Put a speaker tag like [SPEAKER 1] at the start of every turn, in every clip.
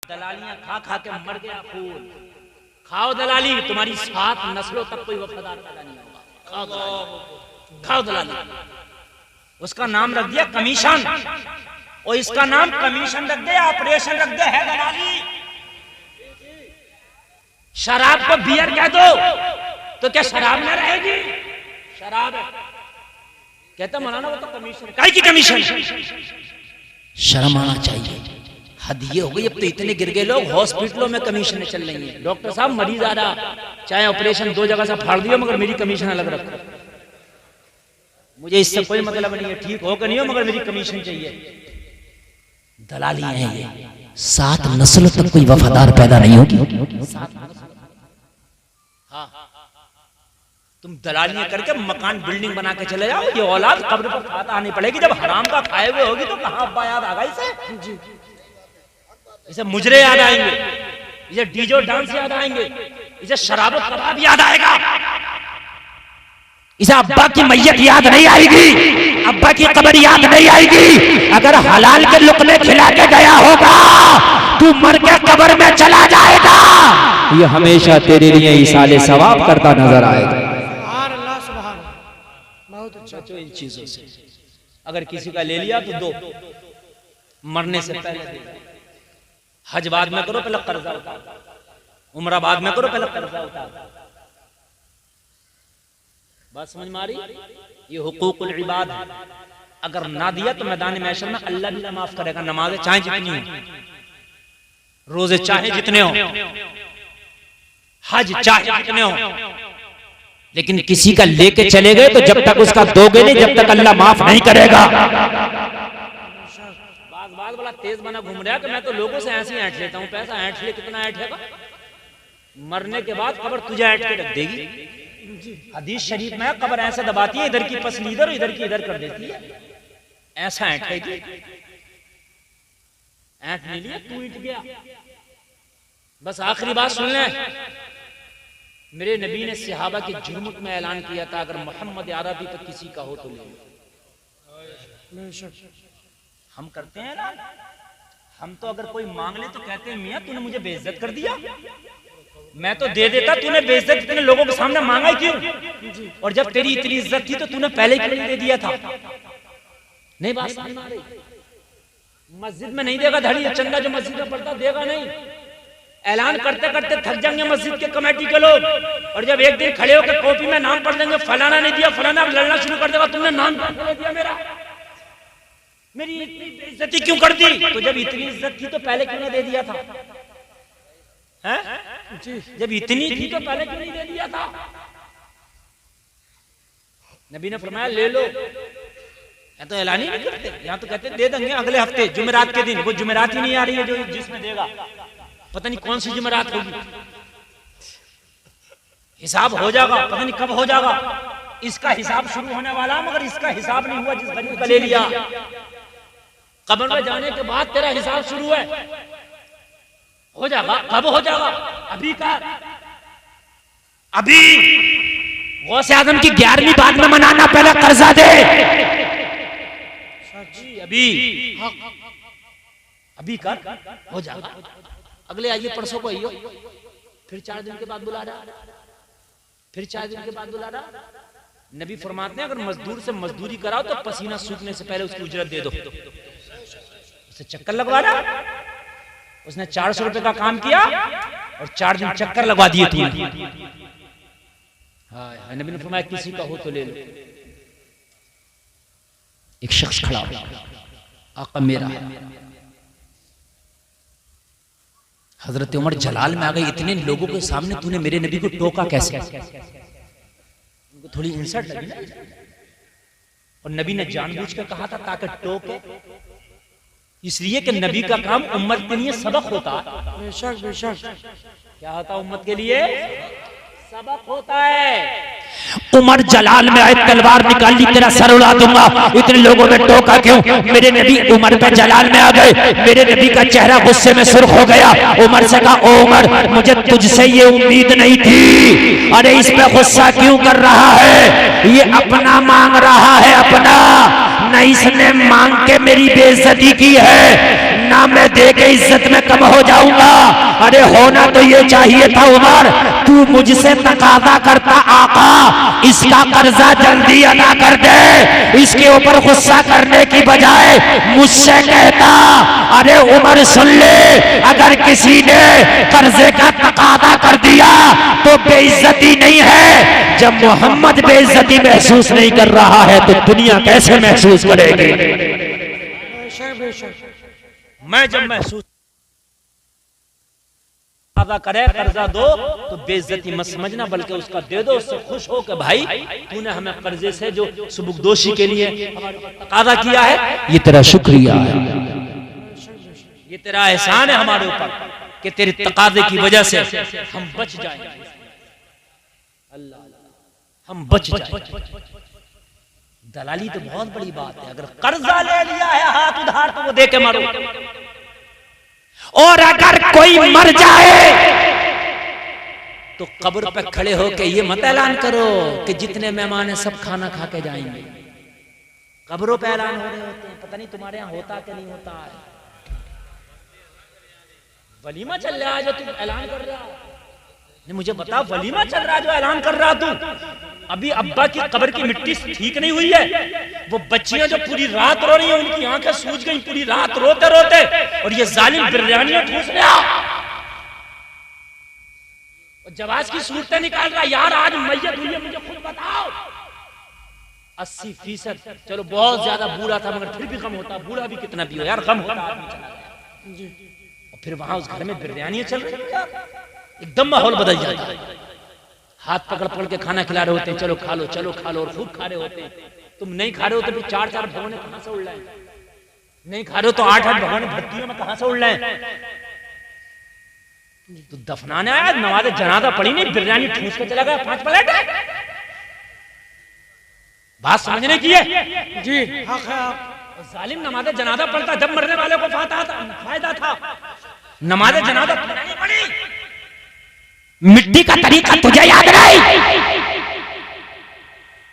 [SPEAKER 1] दलालियां खा खा के मर गया फूल। खाओ दलाली, तुम्हारी 7 नस्लों तक कोई वफादार पैदा नहीं होगा। खाओ दलाली, खाओ दलाली। उसका नाम रख दिया कमीशन, और इसका नाम कमीशन रख दिया, ऑपरेशन रख दिया है दलाली। शराब को बियर कह दो तो क्या शराब ना रहेगी? शराब है कहता मनाना, वो तो कमीशन। काहे की कमीशन? शर्म आना चाहिए। हद ये हो गई, अब तो इतने गिर गए लोग, हॉस्पिटलों में कमीशन चल रही है। डॉक्टर साहब मरीज आ रहा, चाहे ऑपरेशन 2 जगह से फाड़ दियो मगर मेरी कमीशन अलग रखो। मुझे इससे कोई मतलब नहीं है, ठीक हो कि नहीं हो, मगर मेरी कमीशन चाहिए। दलाली है ये।
[SPEAKER 2] 7 नस्लों तक कोई वफादार पैदा नहीं होगी।
[SPEAKER 1] हाँ, तुम दलालियां करके मकान बिल्डिंग बना के चले जाओ, ये औलाद कब्र पर खाता आनी पड़ेगी। जब हराम का खाए हुए होगी तो कहां अब्बा याद आ गई इसे? इसे मुजरे याद आएंगे, इसे डीजो डांस याद आएंगे, इसे शराब कबाब याद आएगा,
[SPEAKER 2] इसे अब्बा की मैयत याद नहीं आएगी, अब्बा की कब्र याद नहीं आएगी। अगर हलाल के लुकमे खिला के गया होगा तू मर के कब्र में चला जाएगा। ये हमेशा तेरे लिए इसाले सवाब करता नजर आएगा।
[SPEAKER 1] बहुत अच्छा। इन चीजों से अगर किसी का ले लिया तो दो, मरने से पहले दे। हज बाद में करो, पहले कर्जा उतारो। उम्रा बाद में करो, पहले कर्जा उतारो। बात समझ में आ रही? ये हुकूकुल इबाद है। अगर ना दिया तो मैदान महशर में अल्लाह भी ना माफ करेगा। नमाजें चाहे जितनी हो, रोजे चाहे जितने हो, हज चाहे जितने हो,
[SPEAKER 2] लेकिन किसी का लेके चले गए तो जब तक उसका दोगे नहीं, जब तक अल्लाह माफ नहीं करेगा।
[SPEAKER 1] बात बड़ा तेज बना घूम रहा है कि मैं तो लोगों से ऐसे ही ऐंठ लेता हूँ, पैसा ऐंठ ले, कितना ऐंठेगा? मरने के बाद कब्र तुझे ऐंठ के रख देगी। हदीस शरीफ में कब्र ऐसे दबाती है, इधर की पसली इधर, इधर की इधर कर देती है, ऐसा ऐंठेगी। ऐंठ नहीं लिया, तू ईट गया। बस आखिरी बात सुन ले, मेरे नबी ने सहाबा के जुर्म में ऐलान किया था, अगर मोहम्मद अरबी तो किसी का हो तो ले लो। हम करते हैं ना, हम तो अगर कोई मांग ले तो कहते हैं मियां तूने मुझे बेइज्जत कर दिया, मैं तो दे देता, तूने बेइज्जत इतने लोगों के सामने मांगा क्यों? और जब तेरी इतनी इज्जत थी तो तूने पहले क्यों नहीं दे दिया था? नहीं बात समझ में आ रही? मस्जिद में नहीं देगा धड़ी, चंदा जो मस्जिद में पड़ता देगा नहीं। ऐलान करते करते थक जाएंगे मस्जिद के कमेटी के लोग, और जब एक दिन खड़े होकर कॉपी में नाम पढ़ देंगे, फलाना नहीं दिया, फलाना लड़ना शुरू कर देगा, तुमने नाम क्यों दिया मेरा, मेरी इतनी बेइज्जती क्यों कर दी? तो जब इतनी इज्जत थी तो पहले क्यों नहीं दे दिया था? हैं? जब इतनी थी तो पहले क्यों नहीं दे दिया था? नबी ने फरमाया ले लो। या तो ऐलान ही नहीं करते, यहाँ तो कहते दे देंगे अगले हफ्ते जुमेरात के दिन। वो जुमेरात ही नहीं आ रही है जो जिसमें देगा, पता नहीं कौन सी जुमेरात होगी। हिसाब हो जाएगा, पता नहीं कब हो जाएगा। इसका हिसाब शुरू होने वाला, मगर इसका हिसाब नहीं हुआ जिस गरीब का ले लिया। कब्र में जाने के बाद तेरा हिसाब शुरू है, हो जाएगा। कब हो जाएगा? अभी का, अभी
[SPEAKER 2] गौसे आजम की 11वीं बात में मनाना, पहले कर्जा दे।
[SPEAKER 1] अभी अभी कर, हो जाएगा। अगले आइए, परसों को आइयो, फिर 4 दिन के बाद बुला रहा, फिर 4 दिन के बाद बुला रहा। नबी फरमाते हैं अगर मजदूर से मजदूरी कराओ तो पसीना सूखने से पहले उसकी उजरत दे दो। उसे चक्कर लगवा रहा, उसने 400 रुपए का काम किया और 4 दिन चक्कर लगवा दिए तूने। हाँ, नबी ने फरमाया किसी का हो तो ले लो।
[SPEAKER 2] एक शख्स खड़ा हो, आका मेरा। हजरत उमर जलाल में आ गए, इतने लोगों के सामने तूने मेरे नबी को टोका कैसे?
[SPEAKER 1] उनको थोड़ी इंसल्ट लगी ना, और नबी ने जानबूझ कर कहा था ताकि टोके, इसलिए कि नबी का काम उम्मत के लिए सबक होता है। बेशक बेशक, क्या होता उम्मत के लिए? सबक होता है।
[SPEAKER 2] उमर जलाल में आए, तलवार निकाल ली, तेरा सर उड़ा दूंगा। इतने लोगों ने टोका क्यों? मेरे नबी उमर पे जलाल में आ गए, मेरे नबी का चेहरा गुस्से में सुर्ख हो गया। उमर से कहा, ओ उमर, मुझे तुझसे ये उम्मीद नहीं थी। अरे इस पे गुस्सा क्यों कर रहा है? ये अपना मांग रहा है, अपना। न इसने मांग के मेरी बेइज्जती की है, नाम में दे के इज्जत में कम हो जाऊंगा। अरे होना तो ये चाहिए था उमर, तू मुझसे तकाजा करता आका इसका कर्जा जल्दी अदा कर दे, इसके ऊपर गुस्सा करने की बजाय मुझसे कहता अरे उमर सुन ले, अगर किसी ने कर्जे का तकाजा कर दिया तो बेइज्जती नहीं है। जब मोहम्मद बेइज्जती महसूस नहीं कर रहा है तो दुनिया कैसे महसूस करेगी?
[SPEAKER 1] मैं जब महसूस अदा करे कर्जा दो तो बेइज्जती मत समझना, बल्कि उसका दे दो, उससे खुश हो कि भाई तूने हमें कर्जे से जो सुबुकदोशी के लिए तकाजा किया है
[SPEAKER 2] ये तेरा शुक्रिया है,
[SPEAKER 1] ये तेरा एहसान है हमारे ऊपर कि तेरे तकाजे की वजह से हम बच जाएंगे। अल्लाह हम बच जाएंगे। दलाली तो बहुत बड़ी बात है। अगर कर्जा ले लिया है हाथ उधार तो वो दे के मारो।
[SPEAKER 2] और अगर कोई मर जाए
[SPEAKER 1] तो कब्र पे खड़े होके ये मत ऐलान करो कि जितने मेहमान हैं सब खाना खा के जाएंगे। कब्रों पे ऐलान हो रहे होते हैं, पता नहीं तुम्हारे यहाँ होता कि नहीं होता है। वलीमा चल रहा है जो तुम ऐलान कर रहा है, मुझे बता वलीमा चल रहा है जो ऐलान कर रहा तू। अभी अब्बा की कब्र की मिट्टी ठीक नहीं हुई है, वो बच्चियां जो पूरी रात रो रही हैं उनकी आंखें सूज गई पूरी रात रोते रोते, और ये जालिम बिरयानियां ठूस रहा और जवाज की सूरतें निकाल रहा। यार आज मैयत हुई है, मुझे खुद बताओ। 80% चलो बहुत ज्यादा बुरा था मगर फिर भी गम होता। बूढ़ा भी कितना भी हो यार गम होता। और फिर वहां उस घर में बिरयानियां चल रही है, एकदम माहौल बदल जाता है। हाथ पकड़ पकड़ के खाना खिला रहे होते हैं, चलो खा लो चलो खा लो, और खूब खा रहे होते हैं। तुम नहीं खा रहे हो तो फिर 4-4 भगवान कहां से उड़ रहे हैं? नहीं खा रहे हो तो 8-8 भगवान भट्टियों में कहां से उड़ रहे हैं? तो दफनाने आया, नमाज जनाजा पड़ी नहीं, बिरयानी ठूस के चला गया 5 प्लेट। बात समझने की है जी। जालिम नमाज जनाजा पढ़ता जब मरने वाले को फायदा था। नमाज जनाजा नहीं पड़ी।
[SPEAKER 2] मिट्टी का तरीका तुझे याद नहीं?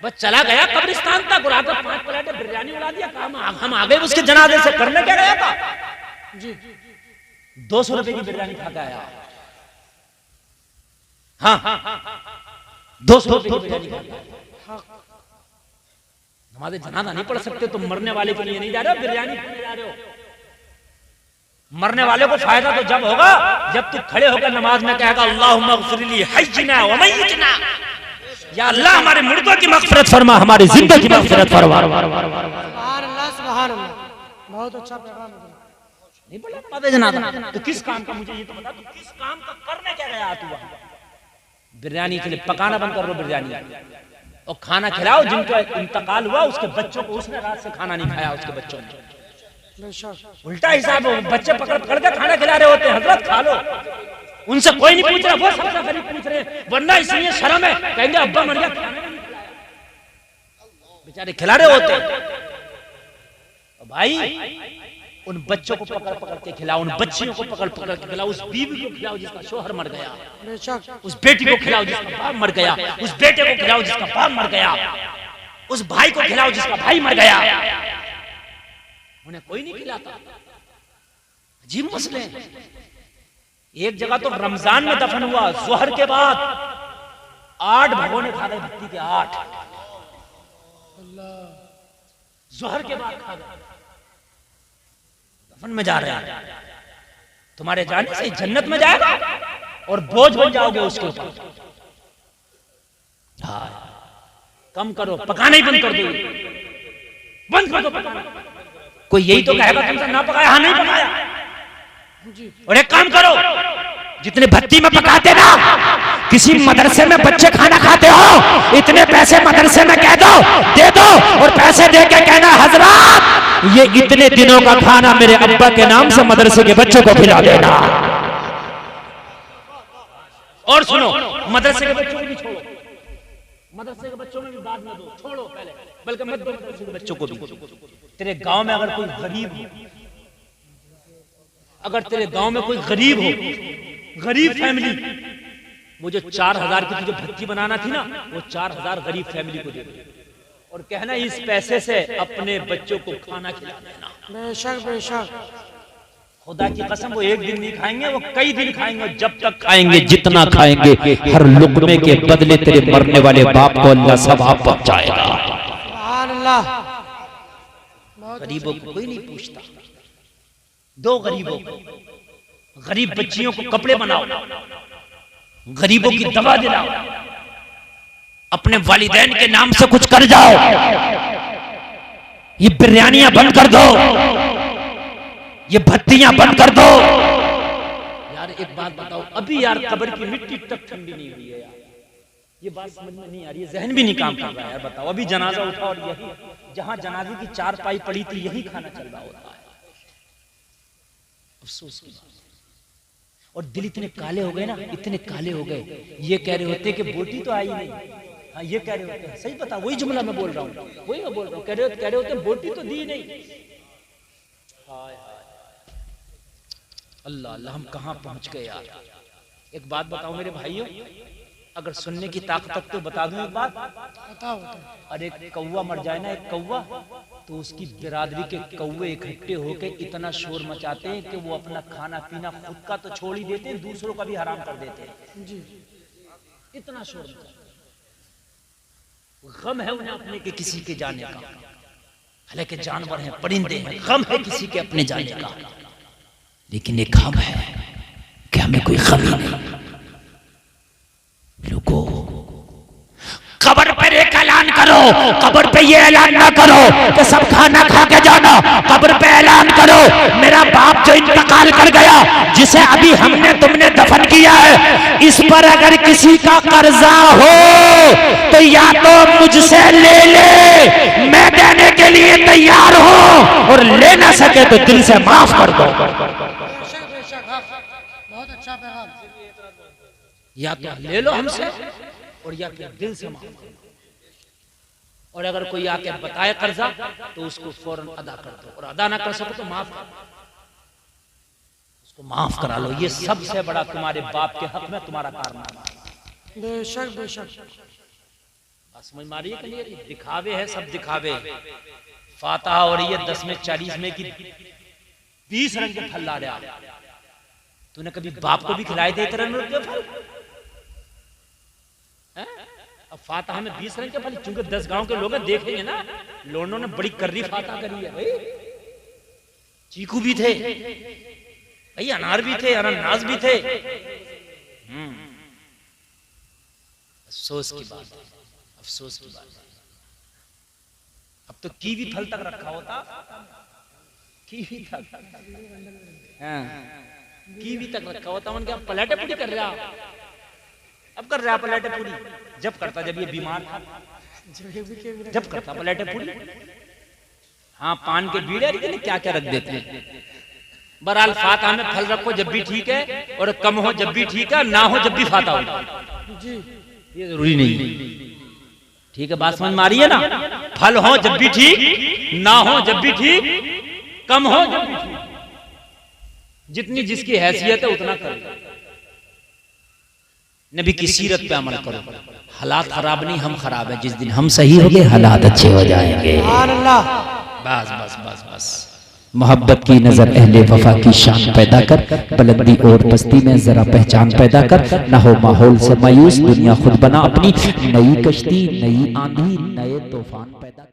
[SPEAKER 1] बस चला गया कब्रिस्तान तक और आकर 5 प्लेट बिरयानी उड़ा दिया। हम आ गए उसके जनाजे से। करने क्या गया था जी? 200 रुपए की बिरयानी खा के आया। हाँ 200 रुपए की बिरयानी खा के आया। नमाज़े जनाजा नहीं पढ़ सकते तो मरने वाले के लिए नहीं जा रहे हो, बिरयानी खाने जा रहे हो। मरने वाले को फायदा तो जब होगा जब तू खड़े होकर नमाज में कहेगा अल्लाहुम्मा ग़फ़िरली हय्यिना व मय्यितना, या अल्लाह हमारे मुर्दों की मग़फ़िरत फरमा, हमारी जिंदगी की मग़फ़िरत फरमा।
[SPEAKER 3] बहुत अच्छा पैगाम
[SPEAKER 1] नहीं बोला नमाज़े जनाजा तो किस काम का? मुझे ये तो बता, तू किस काम का करने क्या गया तू वहां? बिरयानी के लिए पकाना बंद कर लो बिरयानी और खाना खिलाओ। जिनका इंतकाल हुआ उसके बच्चों को, उसने रात से खाना नहीं खाया, उसके बच्चों ने उल्टा हिसाब है। बच्चे पकड़ पकड़ के खाना खिला रहे होते हैं, हजरत खा लो। उनसे कोई नहीं पूछ रहा, वो सबसे गरीब पूछ रहे हैं, वरना इसलिए शर्म है, कहेंगे अब्बा मर गया, बेचारे खिला रहे होते हैं। भाई उन बच्चों को पकड़ पकड़ के खिलाओ, उन बच्चियों को पकड़ पकड़ के खिलाओ, उस बीवी को खिलाओ जिसका शोहर मर गया, उस बेटी को खिलाओ जिसका बाप मर गया, उस बेटे को खिलाओ जिसका बाप मर गया, उस भाई को खिलाओ जिसका भाई मर गया। उन्हें कोई नहीं खिलाता। अजीब मसले। एक जगह तो रमजान में दफन हुआ, जोहर के बाद 8 भगोने खा गए, भट्टी के 8 जोहर के बाद खा गए। दफन में जा रहे हैं, तुम्हारे जाने से जन्नत में जाएगा और बोझ बन जाओगे उसके ऊपर। हाँ कम करो, पकाना ही बंद कर दो, बंद कर दो पकाना। कोई यही तो कहेगा तुमसे ना पकाया, हाँ नहीं पकाया। और एक काम करो,
[SPEAKER 2] जितने भट्टी में पकाते ना, किसी मदरसे में बच्चे खाना खाते हो, इतने पैसे मदरसे में कह दो दे दो, और पैसे दे के कहना हजरत ये इतने दिनों का खाना मेरे अब्बा के नाम से मदरसे के बच्चों को खिला देना।
[SPEAKER 1] और सुनो, मदरसे के बच्चों को भी छोड़ो, मदरसे के बच्चों में भी बाद में दो, छोड़ो पहले, बल्कि मत दो मदरसे के बच्चों को भी। तेरे गांव में अगर कोई गरीब हो, अगर तेरे गांव में कोई गरीब हो, गरीब फैमिली, वो जो 4000 की तुझे भट्टी बनाना थी ना, वो 4000 गरीब फैमिली को दे दे और कहना इस पैसे से अपने बच्चों को खाना खिला देना।
[SPEAKER 3] बेशक बेशक।
[SPEAKER 1] खुदा की कसम वो एक दिन नहीं खाएंगे, वो कई दिन खाएंगे, जब तक
[SPEAKER 2] खाएंगे जितना खाएंगे, हर लुकमे के बदले तेरे मरने वाले बाप को अल्लाह सवाब पहुंचाएगा।
[SPEAKER 3] सुभान अल्लाह। बहुत
[SPEAKER 1] गरीबों को कोई नहीं पूछता। दो गरीबों को, गरीब बच्चियों को कपड़े बनाओ, गरीबों की दवा दिलाओ,
[SPEAKER 2] अपने वालिदैन के नाम से कुछ कर जाओ, ये बिरयानियां बंद कर दो, ये भत्तियां बंद कर दो।
[SPEAKER 1] यार एक बात बताओ, अभी यार कब्र की मिट्टी तक ठंडी नहीं हुई है यार, ये बात समझ में नहीं आ रही है, जहन भी नहीं काम कर रहा है यार। बताओ अभी जनाजा उठा और यही जहां जनाजे की चारपाई पड़ी थी यही खाना चल रहा होता है। अफसोस की बात। और दिल इतने काले हो गए ना, इतने काले हो गए, ये कह रहे होते कि बोटी तो आई नहीं। हाँ ये कह रहे होते हैं, सही बता, वही जुमला मैं बोल रहा हूँ, वही मैं बोल रहा हूँ, कह रहे होते बोटी तो दी नहीं। हाय हाय अल्लाह अल्लाह, हम कहाँ पहुंच गए यार। एक बात बताओ मेरे भाइयों, अगर सुनने की ताकत तो बता दूं एक बात।
[SPEAKER 3] बताओ।
[SPEAKER 1] अरे एक कौवा मर जाए ना, एक कौवा, तो उसकी बिरादरी के कौवे इकट्ठे होके इतना शोर मचाते हैं कि वो अपना खाना पीना खुद का तो छोड़ ही देते हैं, दूसरों का भी हराम कर देते हैं।
[SPEAKER 3] जी।
[SPEAKER 1] इतना शोर मचाते, गम है उन्हें अपने के किसी के जाने का, हालांकि जानवर हैं, परिंदे हैं, गम है किसी के अपने जाने का,
[SPEAKER 2] लेकिन एक हम है कि हमें कोई गम ही नहीं। लोगों, कब्र पर एक ऐलान करो, कब्र पे ये ऐलान ना करो कि सब खाना खा के जाना, कब्र पे ऐलान करो मेरा बाप जो इंतकाल कर गया, जिसे अभी हमने तुमने दफन किया है, इस पर अगर किसी का कर्जा हो तो या तो मुझसे ले ले, मैं देने के लिए तैयार हूं, और ले ना सके तो दिल से माफ कर दो।
[SPEAKER 3] बेशक बेशक, हाँ, बहुत अच्छा पैगाम।
[SPEAKER 1] या तो ले लो हमसे और या फिर दिल से माफ करो। और अगर कोई आके बताए कर्जा तो उसको फौरन अदा कर दो, और अदा ना कर सको तो माफ कर दो, उसको माफ करा लो। ये सबसे बड़ा तुम्हारे बाप के हक में तुम्हारा कारनामा है।
[SPEAKER 3] बेशक बेशक।
[SPEAKER 1] बात समझ में आ रही है क्लियर? दिखावे है, सब दिखावे। फातिहा और ये 10 में 40 में की 20 रंग के फल ला रहा। तूने कभी बाप को भी खिलाए थे इतने रंग के फल? अब फातिहा में 20 रंग के फल, चूंकि 10 गांव के लोग देखेंगे ना, लोगों ने बड़ी कर्री फातिहा करी है भाई। चीकू भी थे भाई, अनार भी थे, अनानास भी थे। अफसोस की बात है, अफसोस की बात है। अब तो कीवी फल तक रखा होता, कीवी तक, हाँ कीवी तक रखा होता। उनके अब पलेटे पूरी कर रहा, अब कर रहा पलेटे पूरी। जब करता जब ये बीमार था, जब करता पलेटे पूरी। हाँ पान के बीड़े क्या क्या रख देते हैं। बहरहाल फातिहा में फल रखो जब भी ठीक है, और कम हो जब भी ठीक है, ना हो जब भी फातिहा हो जी, ये जरूरी नहीं। ठीक है, बात समझ में आ रही है ना? फल हो जब भी ठीक, ना हो जब भी ठीक, कम हो जब भी ठीक, जितनी जिसकी हैसियत है उतना करो। नबी की सीरत पे अमल करो। हालात खराब नहीं, हम खराब है। जिस दिन हम सही हो गए हालात अच्छे हो जाएंगे। बस बस बस बस।
[SPEAKER 2] मोहब्बत की नजर अहले वफा की शान पैदा कर, बुलंदी और पस्ती में जरा पहचान पैदा कर, ना हो माहौल से मायूस, दुनिया खुद बना अपनी, नई कश्ती नई आंधी नए तूफान पैदा कर।